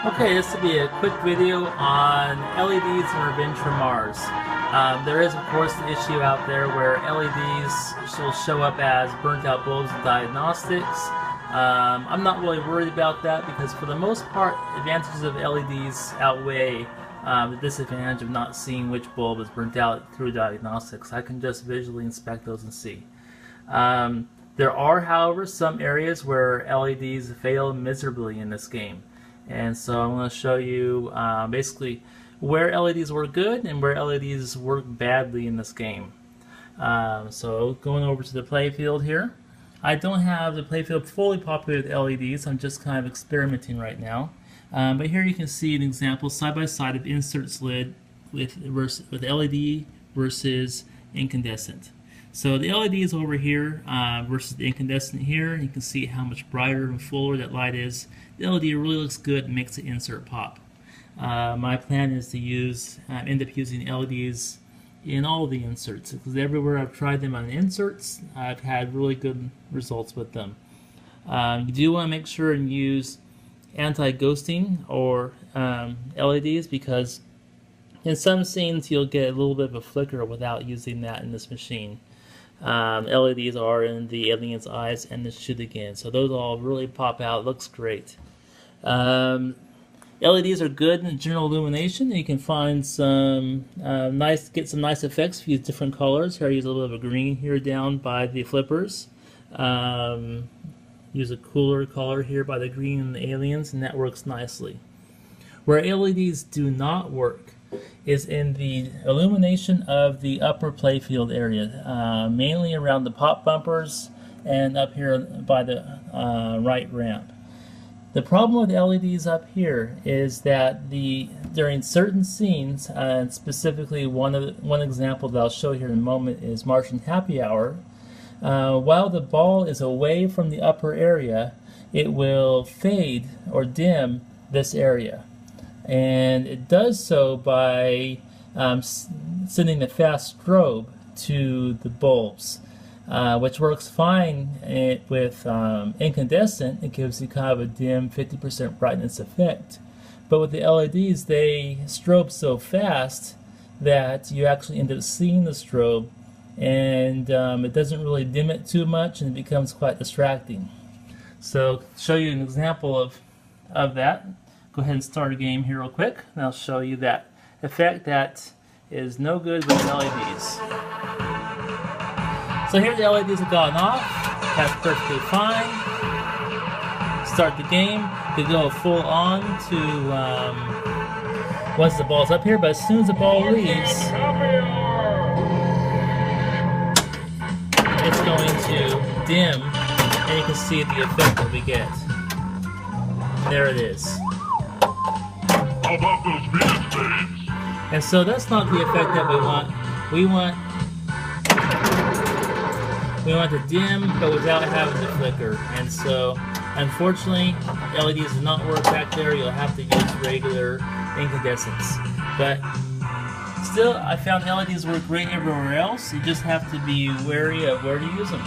Okay, this will be a quick video on LEDs and Revenge from Mars. There is, of course, the issue out there where LEDs will show up as burnt out bulbs in diagnostics. I'm not really worried about that because for the most part, advantages of LEDs outweigh the disadvantage of not seeing which bulb is burnt out through diagnostics. I can just visually inspect those and see. There are, however, some areas where LEDs fail miserably in this game. And so I'm going to show you basically where LEDs work good and where LEDs work badly in this game. So going over to the playfield here. I don't have the playfield fully populated with LEDs. I'm just kind of experimenting right now. But here you can see an example side by side of insert lid with LED versus incandescent. So the LED is over here versus the incandescent here. You can see how much brighter and fuller that light is. The LED really looks good and makes the insert pop. My plan is to end up using LEDs in all the inserts because everywhere I've tried them on inserts, I've had really good results with them. You do want to make sure and use anti-ghosting or LEDs because in some scenes you'll get a little bit of a flicker without using that in this machine. LEDs are in the alien's eyes and the shoot again, so those all really pop out. Looks great. LEDs are good in general illumination. You can find some get some nice effects if you use different colors. Here I use a little bit of a green here down by the flippers. Use a cooler color here by the green and the aliens, and that works nicely. Where LEDs do not work is in the illumination of the upper playfield area, mainly around the pop bumpers and up here by the right ramp. The problem with LEDs up here is that during certain scenes, and specifically one example that I'll show here in a moment is Martian Happy Hour, while the ball is away from the upper area, it will fade or dim this area. And it does so by sending a fast strobe to the bulbs, which works fine with incandescent. It gives you kind of a dim 50% brightness effect. But with the LEDs, they strobe so fast that you actually end up seeing the strobe, and it doesn't really dim it too much, and it becomes quite distracting. So to show you an example of that, go ahead and start a game here real quick, and I'll show you that effect that is no good with LEDs. So here the LEDs have gone off. That's perfectly fine. Start the game. You go full on to once the ball's up here, but as soon as the ball leaves, it's going to dim, and you can see the effect that we get. There it is. How about those Venus babes? And so that's not the effect that we want. We want to dim, but without having to flicker. And so, unfortunately, LEDs do not work back there. You'll have to use regular incandescents. But still, I found LEDs work great everywhere else. You just have to be wary of where to use them.